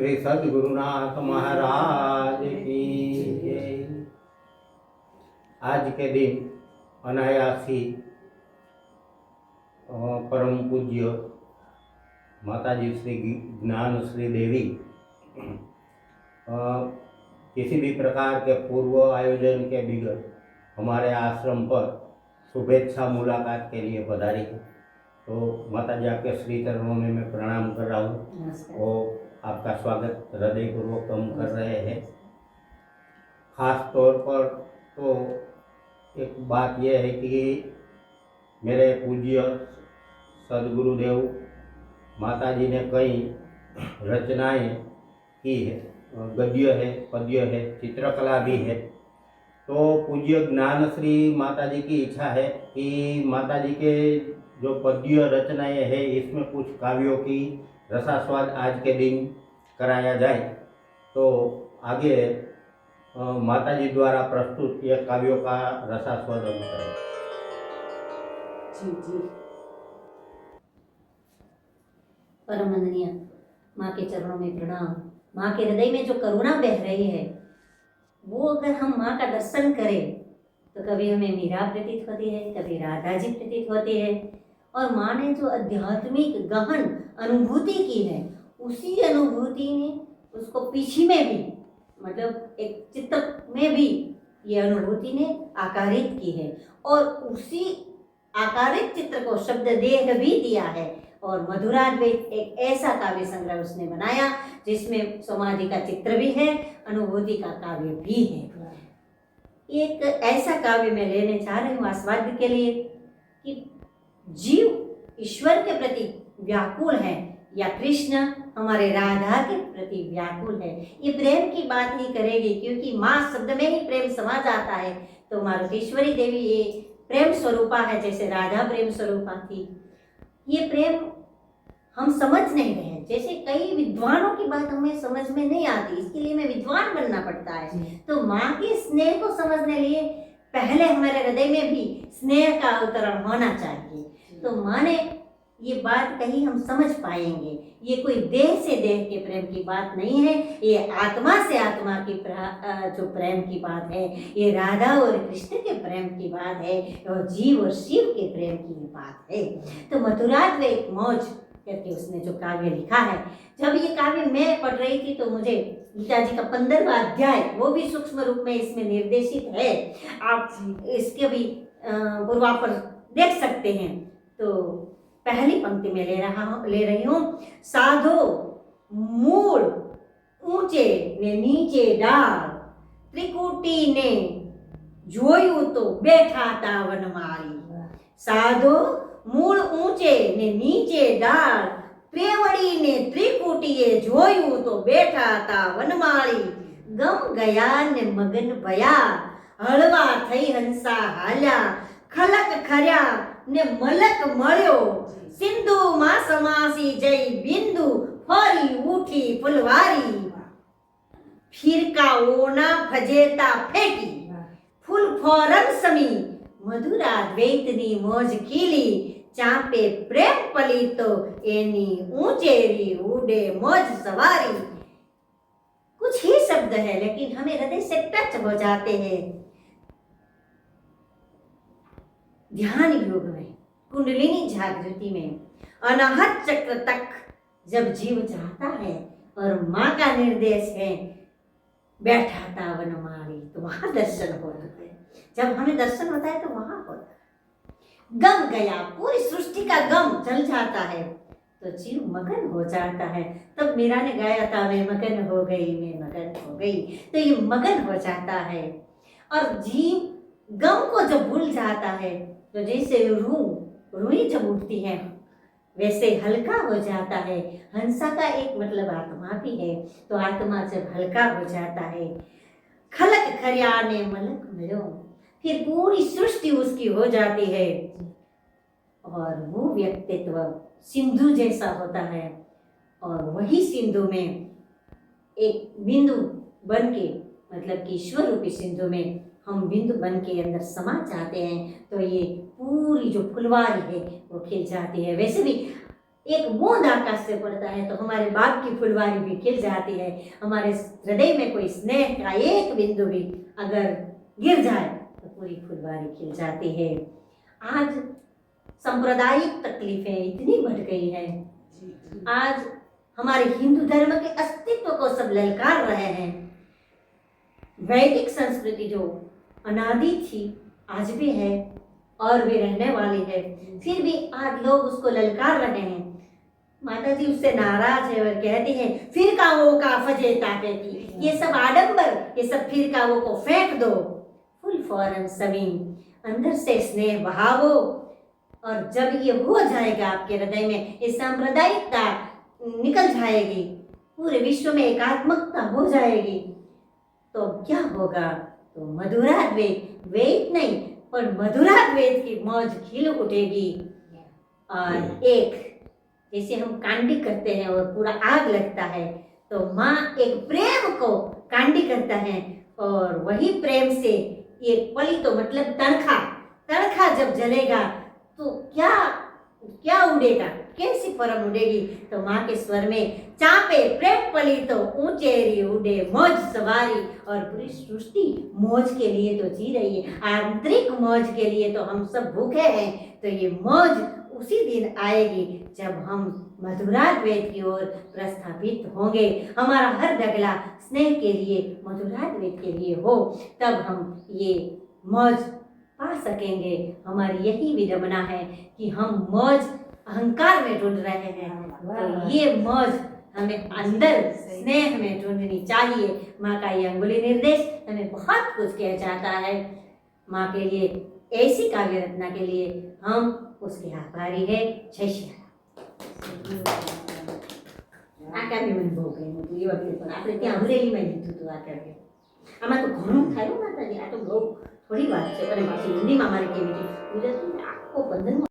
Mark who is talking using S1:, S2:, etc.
S1: श्री सद्गुरुनाथ महाराज की जय। आज के दिन अनायासी परम पूज्य माताजी श्री ज्ञान श्री देवी किसी भी प्रकार के पूर्व आयोजन के बगैर हमारे आश्रम पर शुभेच्छा मुलाकात के लिए पधारी है। तो माताजी आपके श्री चरणों में मैं प्रणाम कर रहा हूँ और आपका स्वागत हृदयपूर्वक हम कर रहे हैं। खास तौर पर तो एक बात यह है कि मेरे पूज्य सदगुरुदेव माताजी ने कई रचनाएं की है, गद्य है, पद्य है, चित्रकला भी है। तो पूज्य ज्ञानश्री माताजी की इच्छा है कि माताजी के जो पद्य रचनाएं हैं इसमें कुछ काव्यों की रसास्वाद आज के दिन कराया जाए। तो आगे माताजी द्वारा प्रस्तुत ये काव्यों का रसास्वाद हम करें।
S2: जी जी। परम वंदनीय माँ के चरणों में प्रणाम। माँ के हृदय में जो करुणा बह रही है वो अगर हम माँ का दर्शन करें तो कभी हमें मीरा प्रतीत होती है, कभी राधा जी प्रतीत होती है। और माँ ने जो आध्यात्मिक गहन अनुभूति की है उसी अनुभूति ने उसको पीछे में भी मतलब एक चित्र में भी ये अनुभूति ने आकारित की है और उसी आकारित चित्र को शब्द देह भी दिया है। और मधुराद्वैत एक ऐसा काव्य संग्रह उसने बनाया जिसमें समाधि का चित्र भी है, अनुभूति का काव्य भी है। एक ऐसा काव्य मैं लेने चाह रही हूँ आस्वाद्य के लिए कि जीव ईश्वर के प्रति व्याकुल है या कृष्ण हमारे राधा के प्रति व्याकुल है। ये प्रेम की बात ही करेगी क्योंकि माँ शब्द में ही प्रेम समा जाता है। तो मारुतीश्वरी देवी ये प्रेम स्वरूपा है, जैसे राधा प्रेम स्वरूपा थी। ये प्रेम हम समझ नहीं रहे हैं, जैसे कई विद्वानों की बात हमें समझ में नहीं आती, इसके लिए हमें विद्वान बनना पड़ता है। तो माँ के स्नेह को समझने लिए पहले हमारे हृदय में भी स्नेह का अवतरण होना चाहिए। तो माँ ने ये बात कही हम समझ पाएंगे। ये कोई देह से देह के प्रेम की बात नहीं है, ये आत्मा से आत्मा की जो प्रेम की बात है, ये राधा और कृष्ण के प्रेम की बात है और जीव और शिव के प्रेम की बात है। तो मथुराद्वैत मौज करके उसने जो काव्य लिखा है, जब ये काव्य मैं पढ़ रही थी तो मुझे गीता जी का 15वां अध्याय वो भी सूक्ष्म रूप में इसमें निर्देशित है। आप इसके भी पूर्वापर देख सकते हैं। तो पहली पंक्ति में ले रही हूँ। साधो मूल ऊंचे ने नीचे डाल, त्रिकुटी ने जोयू तो बैठा था वनमाली। साधो मूल ऊंचे ने नीचे डाल, त्रिवड़ी ने त्रिकुटीए जोयू तो बैठा था वनमाली। गम गया ने मगन भया, हळवा थई हंसा हाल्या। खलक खर्या ने मलक मळ्यो, सिंधु मां समासी जय बिंदु। फरी उठी फुलवारी, फिरका ओना फजेता फेंकी। फूल फौरन समी, मधुराद्वैतनी मौज कीली। चापे प्रेम पली तो एनी ऊंचेरी उड़े मौज सवारी। कुछ ही शब्द है लेकिन हमें हृदय से टच हो जाते हैं। ध्यान योग में, कुंडलिनी जागृति में, अनाहत चक्र तक जब जीव जाता है और माँ का निर्देश है बैठा था वनमाली, तो वहां दर्शन होता है। जब हमें दर्शन होता है तो वहां होता है। गम गया, पूरी सृष्टि का गम चल जाता है तो जीव मगन हो जाता है। तब मीरा ने गाया था, मैं मगन हो गई, मैं मगन हो गई। तो ये मगन हो जाता है और जीव गम को जब भूल जाता है तो जैसे रूई जब उठती है वैसे हल्का हो जाता है। हंसा का एक मतलब आत्मा भी है, तो आत्मा जब हल्का हो जाता है। खलक खरिया ने मलक मिलो, फिर पूरी सृष्टि उसकी हो जाती है और वो व्यक्तित्व सिंधु जैसा होता है। और वही सिंधु में एक बिंदु बन के, मतलब कि ईश्वर रूपी सिंधु में हम बिंदु बन के अंदर समा जाते हैं तो ये पूरी जो फुलवारी है वो खिल जाती है। वैसे भी एक बूंद आकाश से पड़ता है तो हमारे बाप की फुलवारी भी खिल जाती है। हमारे हृदय में कोई स्नेह का एक बिंदु भी अगर गिर जाए तो पूरी फुलवारी खिल जाती है। आज सांप्रदायिक तकलीफें इतनी बढ़ गई है, आज हमारे हिंदू धर्म के अस्तित्व को सब ललकार रहे हैं। वैदिक संस्कृति जो अनादि थी आज भी है और भी रहने वाली है, फिर भी आज लोग उसको ललकार रहे हैं। माता जी उससे नाराज है और कहती हैं फिरकाओं का फजेता की, ये सब आडंबर, ये सब फिरकाओं को फेंक दो, फुल फॉरन सभी अंदर से स्नेह बहावो। और जब ये हो जाएगा आपके हृदय में, ये सांप्रदायिकता निकल जाएगी, पूरे विश्व में एकात्मकता हो जाएगी, तो क्या होगा? तो मधुराद्वैत, वेद नहीं पर मधुराद्वैत की मौज खिल उठेगी। और एक जैसे हम कांडी करते हैं और पूरा आग लगता है, तो माँ एक प्रेम को कांडी करता है और वही प्रेम से एक पली तो मतलब तड़खा जब जलेगा तो क्या क्या उड़ेगा, कैसी परम उड़ेगी? तो माँ के स्वर में चापे प्रेम पली तो ऊंचेरी उड़े मौज सवारी। और पूरी सृष्टि मौज के लिए तो जी रही है, आंतरिक मौज के लिए तो हम सब भूखे हैं। तो ये मौज उसी दिन आएगी जब हम मधुराद्वैत की ओर प्रस्थापित होंगे। हमारा हर डगला स्नेह के लिए, मधुराद्वैत के लिए हो, तब हम ये मौज पा सकेंगे। हमारी यही विडंबना है कि हम मौज अहंकार में ढूंढ रहे हैं, तो ये मौज हमें अंदर स्नेह में ढूंढनी चाहिए। माँ का ये अंगुली निर्देश हमें बहुत कुछ कह जाता है। माँ के लिए ऐसी काव्य रचना के लिए हम उसके आभारी है। जय श्री રામ। આ કાવ્ય મને બહુ ગમ્યું હતું એ વખતે, પણ આપણે ત્યાં અમરેલીમાં લીધું હતું આ કાવ્ય। આમાં તો ઘણું થયું માતાજી, આ તો બહુ થોડી વાત છે, અને પાછી હિન્દીમાં મારે કેવી છે, ગુજરાતી આખો 15